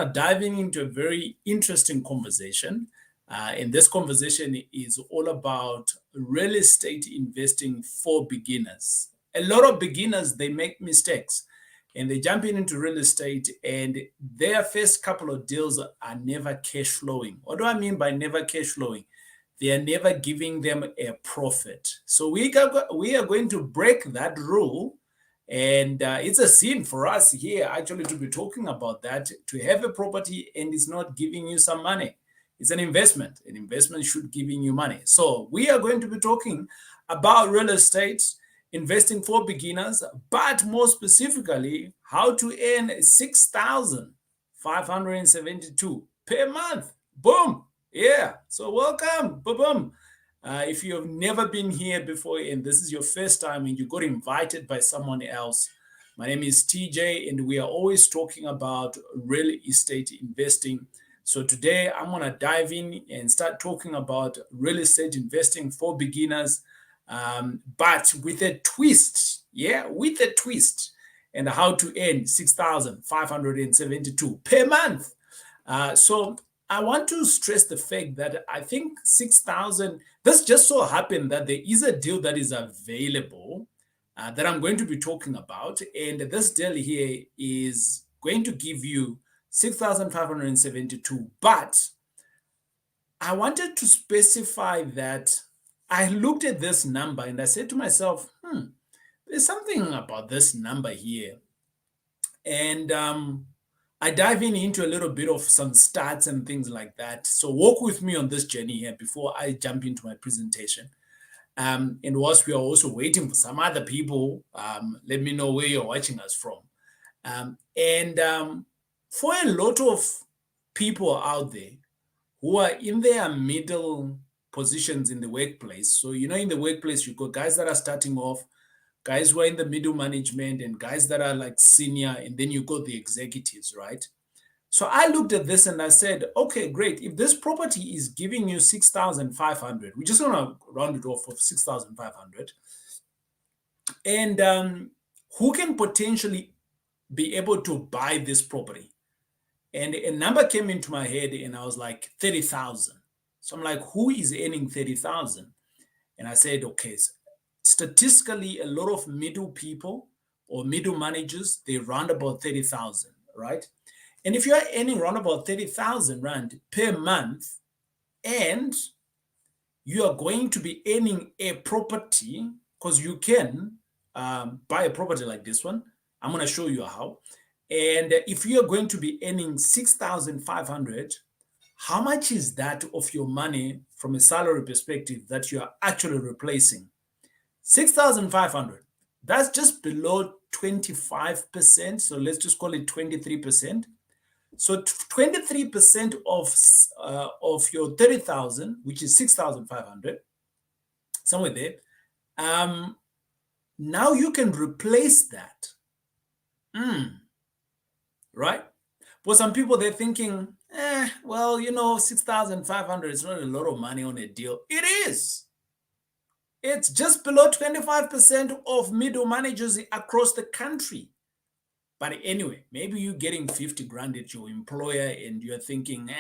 Diving into a very interesting conversation. And this conversation is all about real estate investing for beginners. A lot of beginners, they make mistakes and they jump into real estate, and their first couple of deals are never cash flowing. What do I mean by never cash flowing? They are never giving them a profit. So we are going to break that rule, and it's a sin for us here actually to be talking about that, to have a property and it's not giving you some money. It's an investment. An investment should giving you money. So we are going to be talking about real estate, investing for beginners, but more specifically, how to earn 6,572 per month. Boom. Yeah. So welcome. Boom, boom. If you have never been here before and this is your first time and you got invited by someone else, my name is TJ and we are always talking about real estate investing. So today I'm going to dive in and start talking about real estate investing for beginners, but with a twist. Yeah, with a twist, and how to earn 6,572 per month. So I want to stress the fact that I think 6,000, this just so happened that there is a deal that is available that I'm going to be talking about. And this deal here is going to give you 6,572. But I wanted to specify that I looked at this number and I said to myself, there's something about this number here. And I dive into a little bit of some stats and things like that. So walk with me on this journey here before I jump into my presentation. And whilst we are also waiting for some other people, let me know where you're watching us from. For a lot of people out there who are in their middle positions in the workplace, so in the workplace, you've got guys that are starting off, guys who are in the middle management, and guys that are like senior, and then you got the executives, right? So I looked at this and I said, okay, great. If this property is giving you 6,500, we just want to round it off of 6,500. And who can potentially be able to buy this property? And a number came into my head and I was like, 30,000. So I'm like, who is earning 30,000? And I said, okay, statistically, a lot of middle people or middle managers, they run about 30,000, right? And if you are earning around about 30,000 Rand per month, and you are going to be earning a property, because you can buy a property like this one. I'm going to show you how. And if you are going to be earning 6,500, how much is that of your money from a salary perspective that you are actually replacing? 6,500. That's just below 25%. So let's just call it 23%. So 23% of your 30,000, which is 6,500, somewhere there. Now you can replace that. Right? For some people, they're thinking, 6,500 is not a lot of money on a deal. It is. It's just below 25% of middle managers across the country. But anyway, maybe you're getting 50 grand at your employer and you're thinking,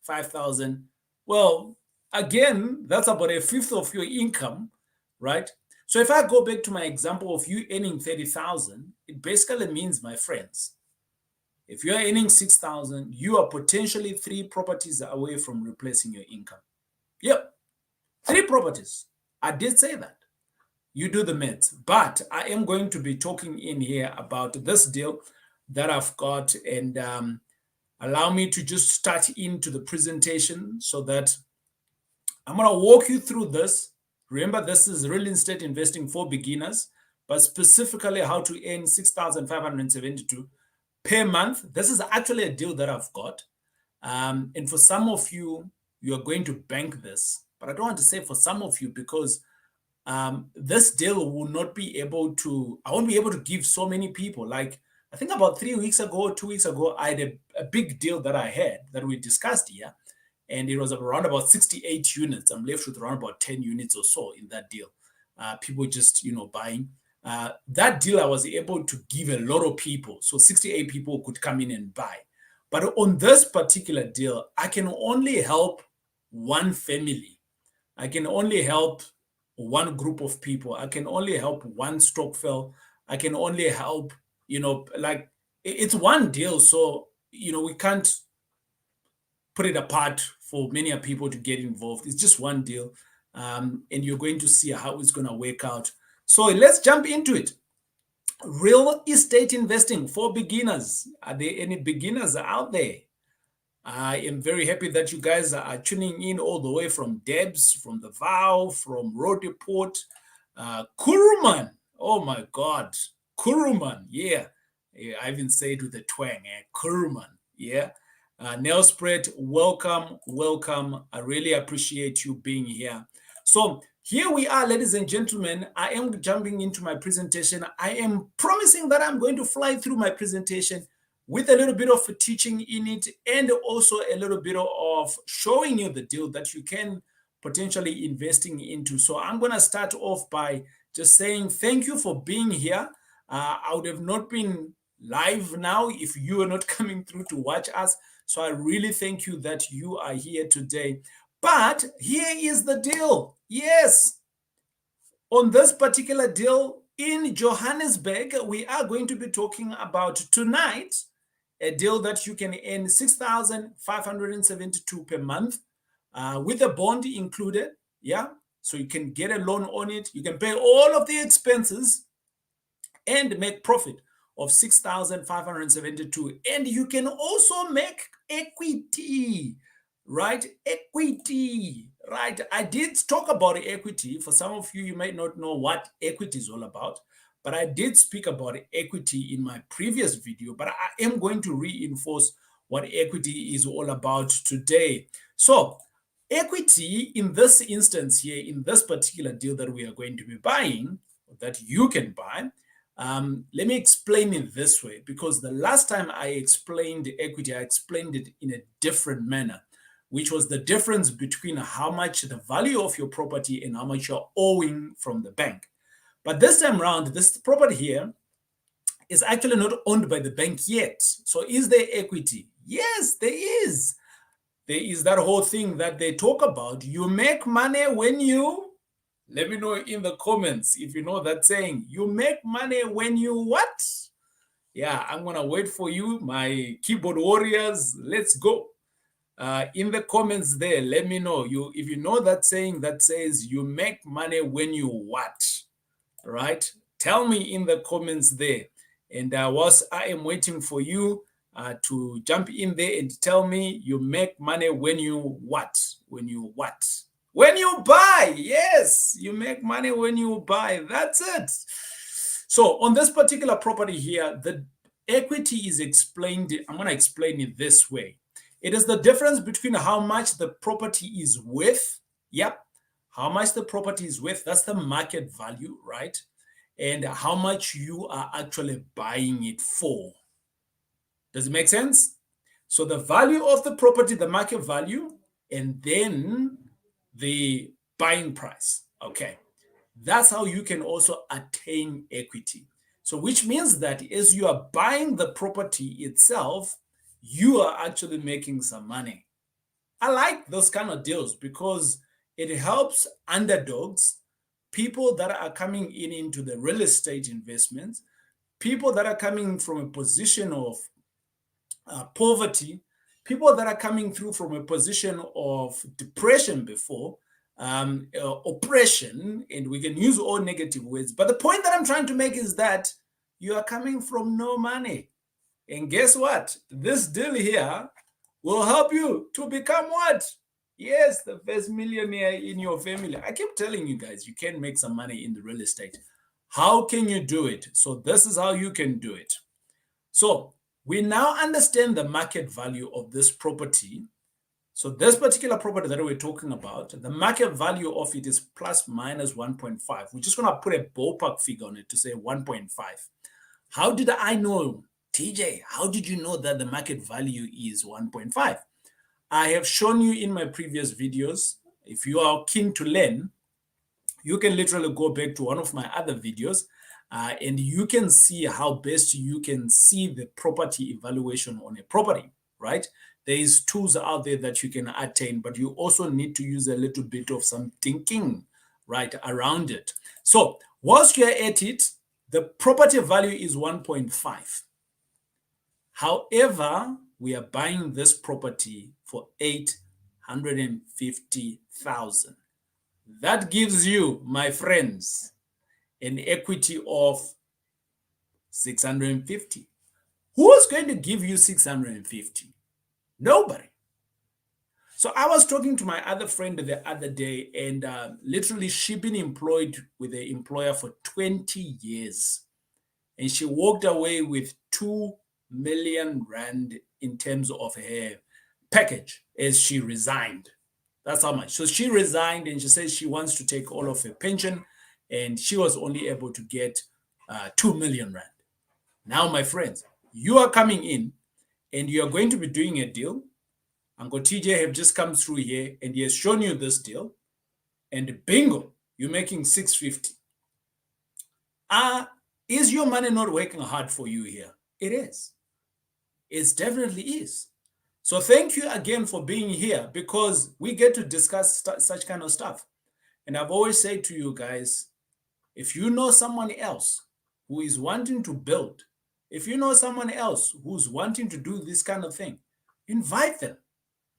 5,000. Well, again, that's about a fifth of your income, right? So if I go back to my example of you earning 30,000, it basically means, my friends, if you're earning 6,000, you are potentially 3 properties away from replacing your income. Yep, 3 properties. I did say that. You do the math. But I am going to be talking in here about this deal that I've got, and allow me to just start into the presentation so that I'm going to walk you through this. Remember, this is real estate investing for beginners, but specifically how to earn 6,572 per month. This is actually a deal that I've got. And for some of you, you are going to bank this. But I don't want to say for some of you because this deal will not be able to, I won't be able to give so many people. Like, I think about 3 weeks ago, 2 weeks ago, I had a big deal that I had that we discussed here. And it was around about 68 units. I'm left with around about 10 units or so in that deal. People just, buying. That deal I was able to give a lot of people. So 68 people could come in and buy. But on this particular deal, I can only help one family. I can only help one group of people. I can only help one stokvel. I can only help, like it's one deal. So, we can't put it apart for many people to get involved. It's just one deal. And you're going to see how it's going to work out. So let's jump into it. Real estate investing for beginners. Are there any beginners out there? I am very happy that you guys are tuning in all the way from Debs, from the Vow, from Roteport, Kuruman. Oh my God, Kuruman. Yeah, I even say it with a twang. Kuruman. Yeah. Nelspread, welcome, welcome. I really appreciate you being here. So here we are, ladies and gentlemen. I am jumping into my presentation. I am promising that I'm going to fly through my presentation with a little bit of teaching in it and also a little bit of showing you the deal that you can potentially investing into. So I'm going to start off by just saying thank you for being here. I would have not been live now if you are not coming through to watch us. So I really thank you that you are here today. But here is the deal. Yes, on this particular deal in Johannesburg, we are going to be talking about tonight a deal that you can earn 6,572 per month with a bond included. Yeah, so you can get a loan on it. You can pay all of the expenses and make profit of 6,572. And you can also make equity, right? Equity, right? I did talk about equity. For some of you, you might not know what equity is all about, but I did speak about equity in my previous video, but I am going to reinforce what equity is all about today. So equity in this instance here, in this particular deal that we are going to be buying, that you can buy, let me explain it this way, because the last time I explained equity, I explained it in a different manner, which was the difference between how much the value of your property and how much you're owing from the bank. But this time around, this property here is actually not owned by the bank yet. So is there equity? Yes, there is. There is that whole thing that they talk about. You make money when you, let me know in the comments if you know that saying. You make money when you what? Yeah, I'm going to wait for you, my keyboard warriors. Let's go. In the comments there, let me know if you know that saying that says you make money when you what, right? Tell me in the comments there. And whilst I am waiting for you to jump in there and tell me you make money when you what? When you what? When you buy. Yes, you make money when you buy. That's it. So on this particular property here, the equity is explained. I'm going to explain it this way. It is the difference between how much the property is worth. Yep. How much the property is worth. That's the market value, right? And how much you are actually buying it for. Does it make sense? So the value of the property, the market value, and then the buying price. Okay. That's how you can also attain equity. So which means that as you are buying the property itself, you are actually making some money. I like those kind of deals because it helps underdogs, people that are coming into the real estate investments, people that are coming from a position of poverty, people that are coming through from a position of depression before, oppression, and we can use all negative words. But the point that I'm trying to make is that you are coming from no money. And guess what? This deal here will help you to become what? Yes, the first millionaire in your family. I keep telling you guys, you can make some money in the real estate. How can you do it? So this is how you can do it. So we now understand the market value of this property. So this particular property that we're talking about, the market value of it is plus minus 1.5. We're just going to put a ballpark figure on it to say 1.5. How did I know? TJ, how did you know that the market value is 1.5? I have shown you in my previous videos. If you are keen to learn, you can literally go back to one of my other videos and you can see how best you can see the property evaluation on a property, right? There is tools out there that you can attain, but you also need to use a little bit of some thinking, right, around it. So whilst you're at it, the property value is 1.5. However, we are buying this property for 850,000. That gives you, my friends, an equity of 650. Who is going to give you 650? Nobody. So I was talking to my other friend the other day, and literally she'd been employed with the employer for 20 years. And she walked away with 2 million rand in terms of her package as she resigned. That's how much. So she resigned, and she says she wants to take all of her pension, and she was only able to get 2 million rand. Now, my friends, you are coming in and you are going to be doing a deal. Uncle TJ have just come through here and he has shown you this deal, and bingo, you're making 650. Is your money not working hard for you here? It is. It definitely is. So thank you again for being here, because we get to discuss such kind of stuff. And I've always said to you guys, if you know someone else who is wanting to build, if you know someone else who's wanting to do this kind of thing, invite them.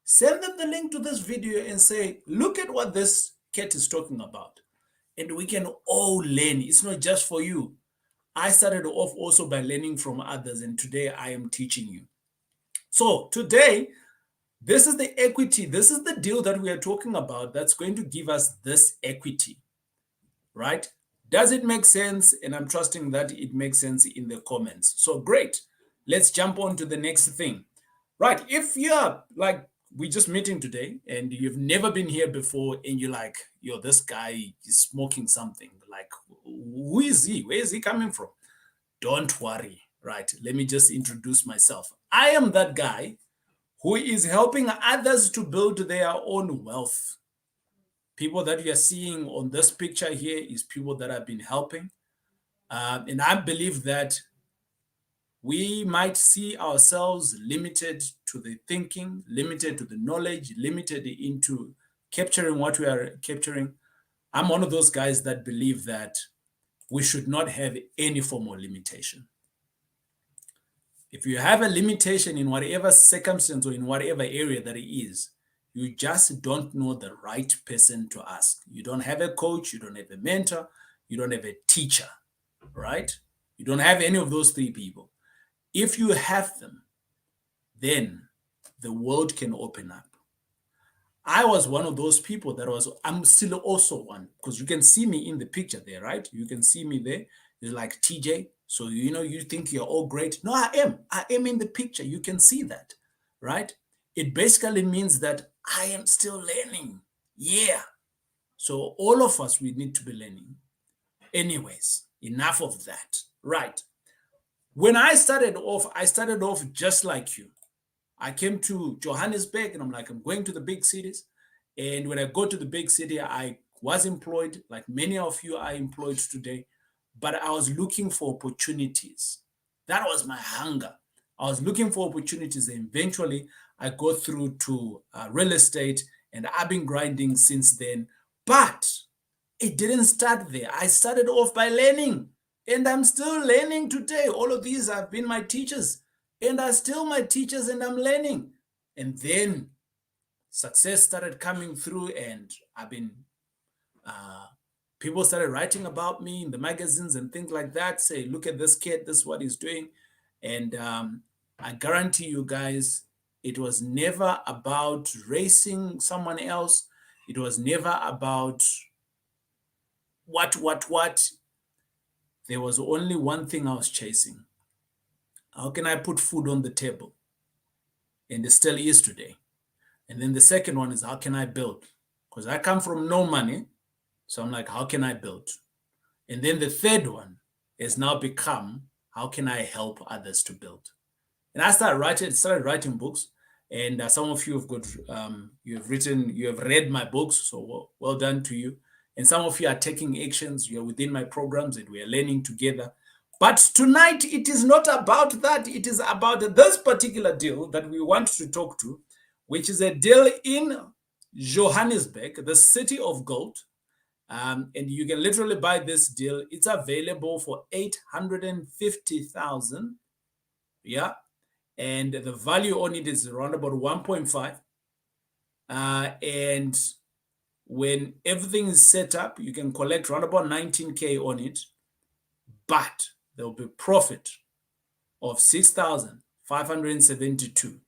Send them the link to this video and say, look at what this cat is talking about. And we can all learn. It's not just for you. I started off also by learning from others, and today I am teaching you. So today, this is the equity. This is the deal that we are talking about that's going to give us this equity, right? Does it make sense? And I'm trusting that it makes sense in the comments. So great. Let's jump on to the next thing. Right. If you're like, we're just meeting today and you've never been here before and you're like, yo, this guy is smoking something. Like, who is he? Where is he coming from? Don't worry. Right. Let me just introduce myself. I am that guy who is helping others to build their own wealth. People that you are seeing on this picture here is people that I've been helping. And I believe that we might see ourselves limited to the thinking, limited to the knowledge, limited into capturing what we are capturing. I'm one of those guys that believe that we should not have any form of limitation. If you have a limitation in whatever circumstance or in whatever area that it is, you just don't know the right person to ask. You don't have a coach, you don't have a mentor, you don't have a teacher, right? You don't have any of those three people. If you have them, then the world can open up. I was one of those people I'm still also one, because you can see me in the picture there, right? You can see me there. It's like TJ. So, you think you're all great. No, I am. I am in the picture. You can see that, right? It basically means that I am still learning. Yeah. So all of us, we need to be learning. Anyways, enough of that. Right. When I started off just like you. I came to Johannesburg and I'm like, I'm going to the big cities. And when I go to the big city, I was employed, like many of you are employed today, but I was looking for opportunities. That was my hunger. I was looking for opportunities, and eventually I go through to real estate, and I've been grinding since then. But it didn't start there. I started off by learning, and I'm still learning today. All of these have been my teachers, and are still my teachers, and I'm learning. And then success started coming through, and I've been, people started writing about me in the magazines and things like that, say, look at this kid, this is what he's doing. And I guarantee you guys, it was never about racing someone else. It was never about what. There was only one thing I was chasing. How can I put food on the table? And it still is today. And then the second one is, how can I build? Because I come from no money. So I'm like, how can I build? And then the third one has now become, how can I help others to build? And I started writing books. And some of you have got, you have read my books. So well done to you. And some of you are taking actions. You're within my programs and we are learning together. But tonight, it is not about that. It is about this particular deal that we want to talk to, which is a deal in Johannesburg, the city of gold. And you can literally buy this deal. It's available for 850,000. Yeah. And the value on it is around about 1.5. And when everything is set up, you can collect around about 19K on it. But there will be profit of 6,572.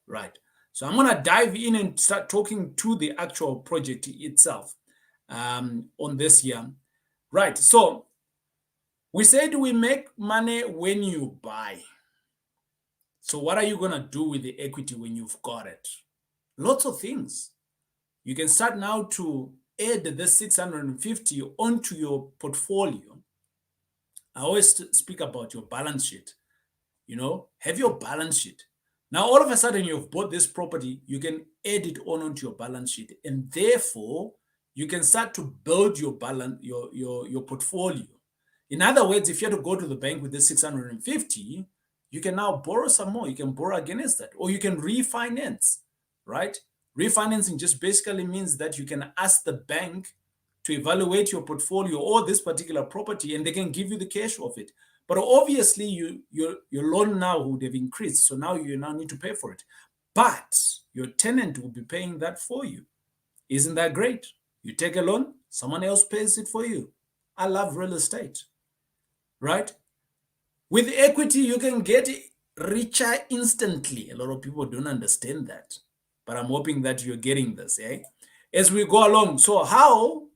Right. So I'm going to dive in and start talking to the actual project itself on this year. Right. So we said we make money when you buy. So what are you going to do with the equity when you've got it? Lots of things. You can start now to add the 650 onto your portfolio. I always speak about your balance sheet. Have your balance sheet. Now, all of a sudden, you've bought this property, you can add it onto your balance sheet, and therefore, you can start to build your your portfolio. In other words, if you had to go to the bank with this 650, you can now borrow some more. You can borrow against that, or you can refinance, right? Refinancing just basically means that you can ask the bank to evaluate your portfolio or this particular property, and they can give you the cash of it. But obviously, your loan now would have increased, so now you now need to pay for it. But your tenant will be paying that for you. Isn't that great? You take a loan, someone else pays it for you. I love real estate, right? With equity, you can get richer instantly. A lot of people don't understand that, but I'm hoping that you're getting this, eh? As we go along. So how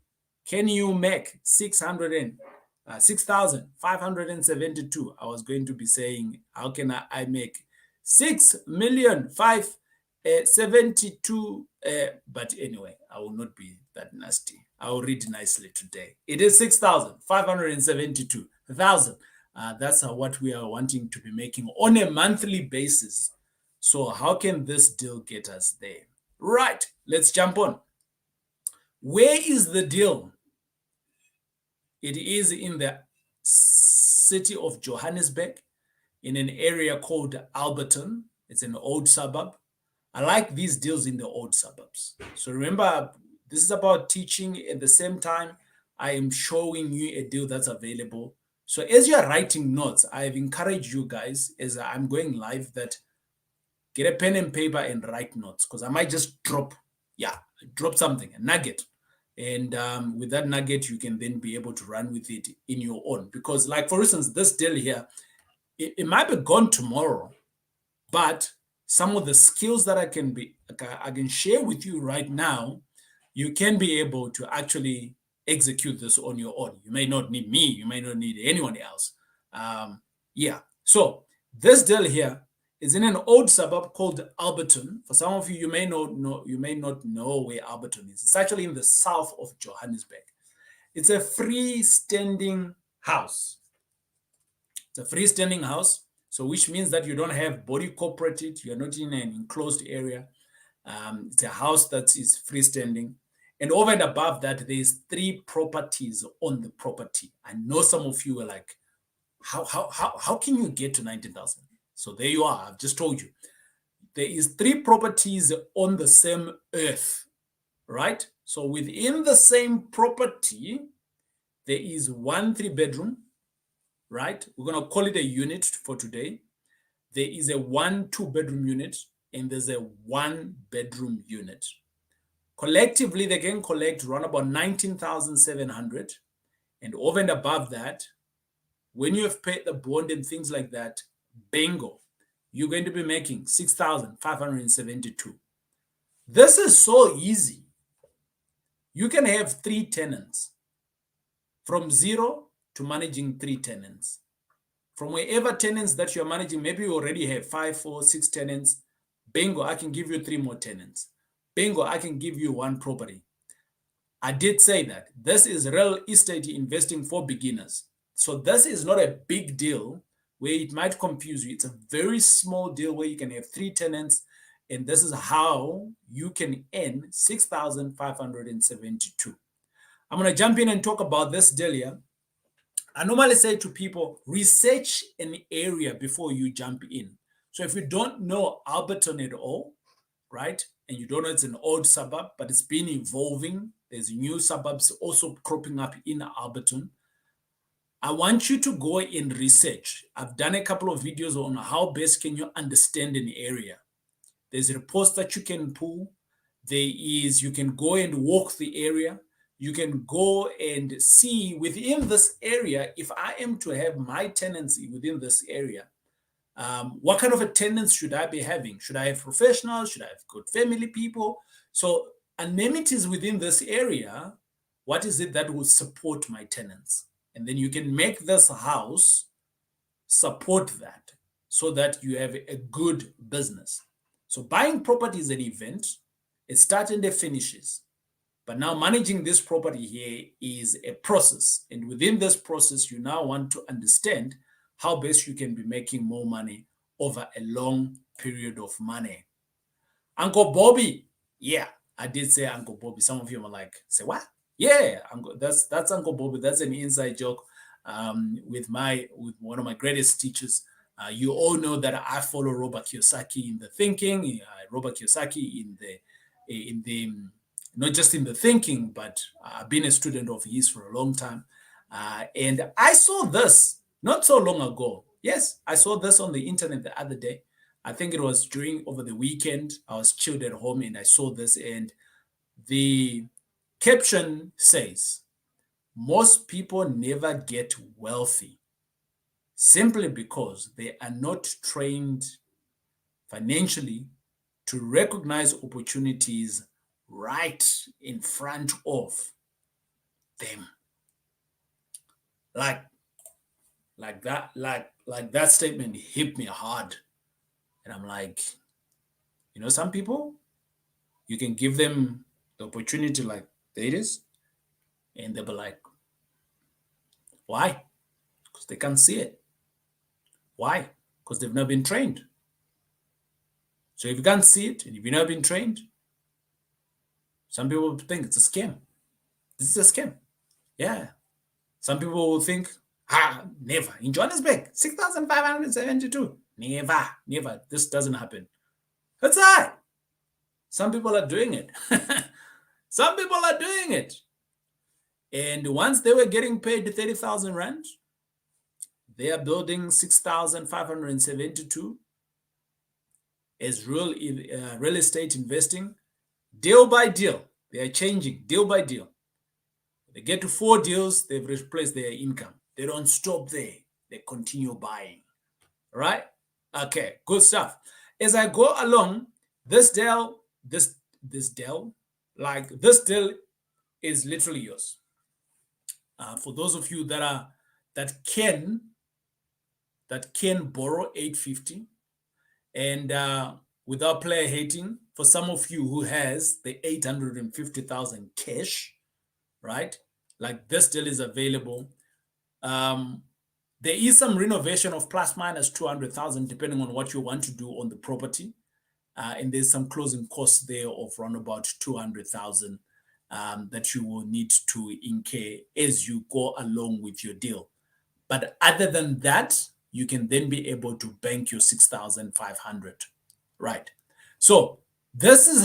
can you make 6,572? I was going to be saying, how can I make 6,572? But anyway, I will not be that nasty. I will read nicely today. It is 6,572,000. That's what we are wanting to be making on a monthly basis. So how can this deal get us there? Right, let's jump on. Where is the deal? It is in the city of Johannesburg, in an area called Alberton. It's an old suburb. I like these deals in the old suburbs. So remember, this is about teaching. At the same time, I am showing you a deal that's available. So as you're writing notes, I've encouraged you guys, as I'm going live, that get a pen and paper and write notes, because I might just drop something, a nugget. And with that nugget, you can then be able to run with it in your own. Because, like, for instance, this deal here, it might be gone tomorrow, but some of the skills that I can share with you right now, you can be able to actually execute this on your own. You may not need me. You may not need anyone else. So this deal here is in an old suburb called Alberton. For some of you, you may not know where Alberton is. It's actually in the south of Johannesburg. It's a freestanding house. It's a freestanding house, so which means that you don't have body corporated. You're not in an enclosed area. It's a house that is freestanding. And over and above that, there's 3 properties on the property. I know some of you are like, how can you get to 19,000? So there you are. I've just told you. There is 3 properties on the same earth, right? So within the same property, there is 1 3-bedroom, right? We're going to call it a unit for today. There is a 1 2-bedroom unit, and there's a 1-bedroom unit. Collectively, they can collect around about 19,700. And over and above that, when you have paid the bond and things like that, bingo, you're going to be making 6,572. This is so easy. You can have 3 tenants. From 0 to managing 3 tenants. From wherever tenants that you're managing, maybe you already have 5, 4, 6 tenants. Bingo, I can give you 3 more tenants. Bingo, I can give you 1 property. I did say that this is real estate investing for beginners. So this is not a big deal where it might confuse you. It's a very small deal where you can have 3 tenants, and this is how you can earn 6,572. I'm going to jump in and talk about this deal here. I normally say to people, research an area before you jump in. So if you don't know Alberton at all, right, and you don't know it's an old suburb, but it's been evolving, there's new suburbs also cropping up in Alberton. I want you to go and research. I've done a couple of videos on how best can you understand an area. There's reports that you can pull. You can go and walk the area. You can go and see within this area, if I am to have my tenancy within this area, what kind of a tenants should I be having? Should I have professionals? Should I have good family people? So amenities within this area, what is it that will support my tenants? And then you can make this house support that so that you have a good business. So buying property is an event. It starts and it finishes. But now managing this property here is a process. And within this process, you now want to understand how best you can be making more money over a long period of money. Uncle Bobby. Yeah, I did say Uncle Bobby. Some of you are like, say what? Yeah, that's Uncle Bobby. That's an inside joke with one of my greatest teachers. You all know that I follow Robert Kiyosaki in the thinking, Robert Kiyosaki in the not just in the thinking, but I've been a student of his for a long time. And I saw this not so long ago. Yes, I saw this on the internet the other day. I think it was over the weekend. I was chilled at home and I saw this, and the caption says, most people never get wealthy simply because they are not trained financially to recognize opportunities right in front of them. Like that statement hit me hard. And I'm like, some people, you can give them the opportunity like there it is, and they'll be like, why? Because they can't see it. Why? Because they've not been trained. So if you can't see it, and if you've not been trained, some people think it's a scam. This is a scam. Yeah. Some people will think, never. In Johannesburg, 6,572. Never. This doesn't happen. That's right. Some people are doing it. Some people are doing it. And once they were getting paid 30,000 rand, they are building 6,572 as real estate investing, deal by deal. They are changing deal by deal. They get to 4 deals, they've replaced their income. They don't stop there. They continue buying. Right? Okay, good stuff. As I go along, this deal is literally yours. For those of you that can borrow 850 and without player hating, for some of you who has the 850,000 cash, right? Like this deal is available. There is some renovation of plus minus 200,000 depending on what you want to do on the property. And there's some closing costs there of around about 200,000 that you will need to incur as you go along with your deal. But other than that, you can then be able to bank your 6,500, right? So this is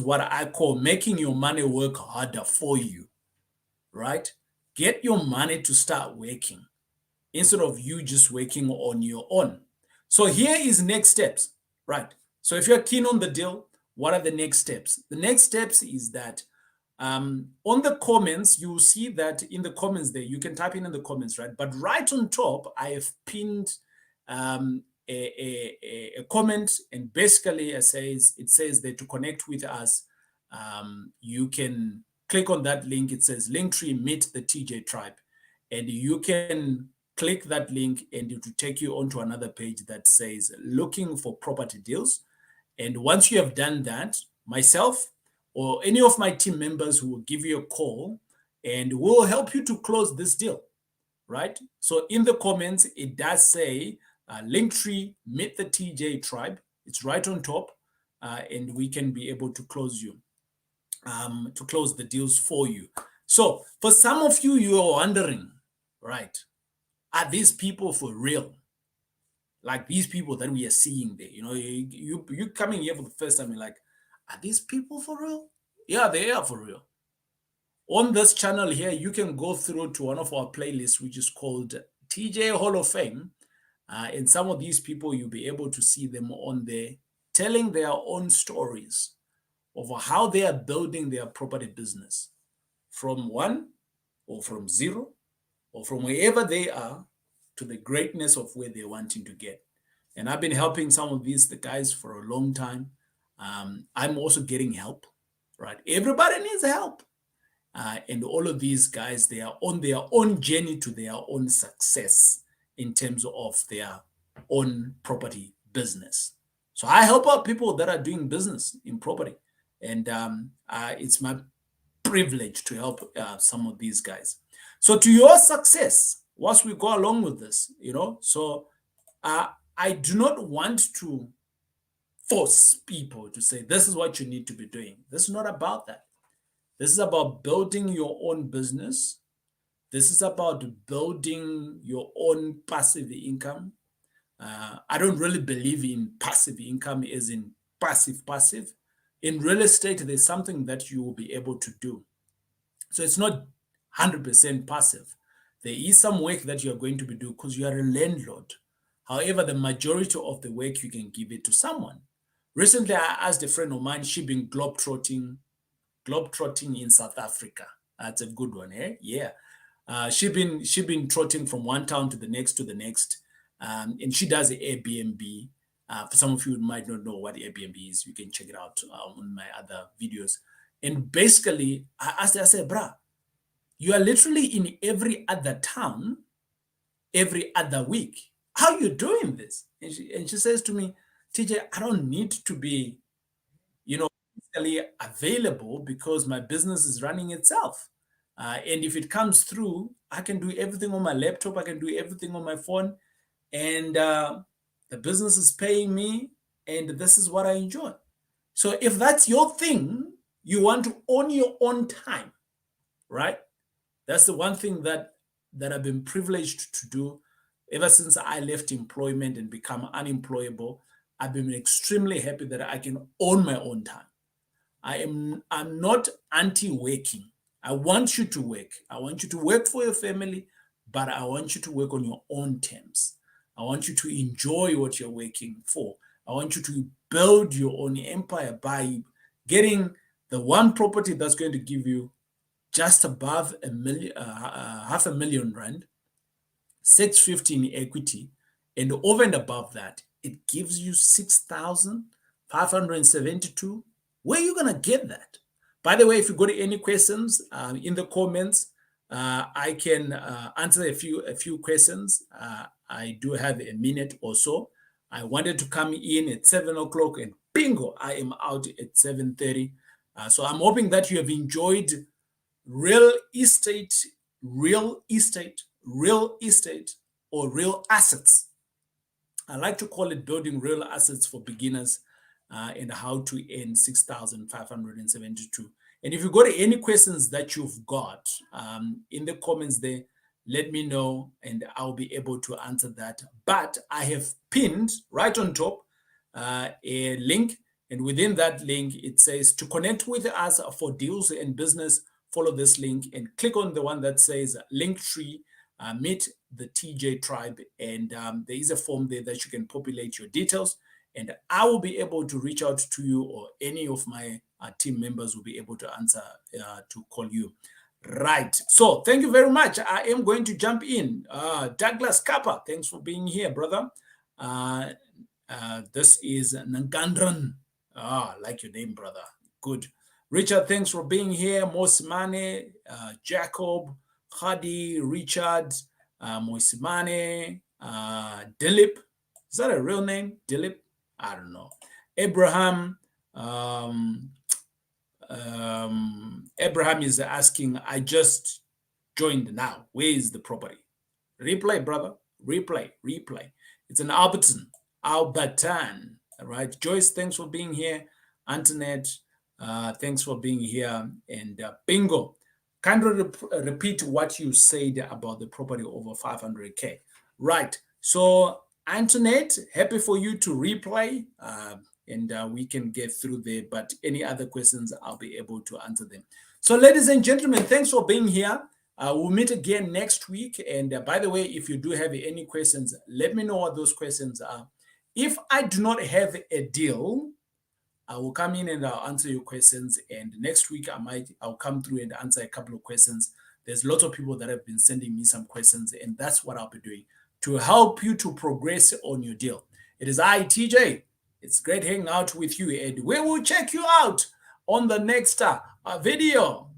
what I call making your money work harder for you, right? Get your money to start working instead of you just working on your own. So here is next steps, right? So if you're keen on the deal, what are the next steps? The next steps is that on the comments, you will see that in the comments there, you can type in the comments, right? But right on top, I have pinned a comment, and basically it says that to connect with us, you can click on that link. It says Linktree Meet the TJ Tribe, and you can click that link and it will take you onto another page that says looking for property deals. And once you have done that, myself or any of my team members who will give you a call and will help you to close this deal, right? So in the comments, it does say Linktree Meet the TJ Tribe. It's right on top, and we can be able to close the deals for you. So for some of you, you are wondering, right? Are these people for real? Like these people that we are seeing there, you coming here for the first time, you're like, are these people for real? Yeah, they are for real. On this channel here, you can go through to one of our playlists, which is called TJ Hall of Fame. And some of these people, you'll be able to see them on there telling their own stories of how they are building their property business from one or from zero or from wherever they are to the greatness of where they're wanting to get. And I've been helping some of the guys for a long time. I'm also getting help, right? Everybody needs help. And all of these guys, they are on their own journey to their own success in terms of their own property business. So I help out people that are doing business in property. And it's my privilege to help some of these guys. So to your success, once we go along with this, so I do not want to force people to say, this is what you need to be doing. This is not about that. This is about building your own business. This is about building your own passive income. I don't really believe in passive income as in passive. In real estate, there's something that you will be able to do. So it's not 100% passive. There is some work that you're going to be doing because you are a landlord. However, the majority of the work you can give it to someone. Recently, I asked a friend of mine, she been globetrotting in South Africa. That's a good one, eh? Yeah. She been trotting from one town to the next, and she does the Airbnb. For some of you who might not know what Airbnb is, you can check it out on my other videos. And basically, I asked her, I said, bruh, you are literally in every other town every other week. How are you doing this? And she says to me, TJ, I don't need to be, physically available because my business is running itself. And if it comes through, I can do everything on my laptop. I can do everything on my phone. And the business is paying me. And this is what I enjoy. So if that's your thing, you want to own your own time, right? That's the one thing that I've been privileged to do ever since I left employment and become unemployable. I've been extremely happy that I can own my own time. I'm not anti-working. I want you to work. I want you to work for your family, but I want you to work on your own terms. I want you to enjoy what you're working for. I want you to build your own empire by getting the one property that's going to give you just above a million, R500,000, 650 in equity, and over and above that, it gives you 6,572. Where are you gonna get that? By the way, if you got any questions in the comments, I can answer a few questions. I do have a minute or so. I wanted to come in at 7 o'clock, and bingo, I am out at 7:30. So I'm hoping that you have enjoyed real estate, or real assets. I like to call it building real assets for beginners and how to earn 6,572. And if you've got any questions that you've got in the comments there, let me know and I'll be able to answer that. But I have pinned right on top a link. And within that link, it says to connect with us for deals and business. Follow this link and click on the one that says Linktree, meet the TJ tribe. And there is a form there that you can populate your details. And I will be able to reach out to you, or any of my team members will be able to answer to call you. Right. So thank you very much. I am going to jump in. Douglas Kappa, thanks for being here, brother. This is Nkandran. Like your name, brother. Good. Richard, thanks for being here. Mosimane, Jacob, Khadi, Richard, Mosimane, Dilip. Is that a real name? Dilip? I don't know. Abraham. Abraham is asking, I just joined now. Where is the property? Replay, brother. Replay. It's an Alberton. All right. Joyce, thanks for being here. Antoinette, thanks for being here. And bingo. kindly repeat what you said about the property over 500K. Right. So, Antoinette, happy for you to replay, and we can get through there. But any other questions, I'll be able to answer them. So, ladies and gentlemen, thanks for being here. We'll meet again next week. And by the way, if you do have any questions, let me know what those questions are. If I do not have a deal, I will come in and I'll answer your questions. And next week, I'll come through and answer a couple of questions. There's lots of people that have been sending me some questions, and that's what I'll be doing to help you to progress on your deal. It is I, TJ. It's great hanging out with you, and we will check you out on the next video.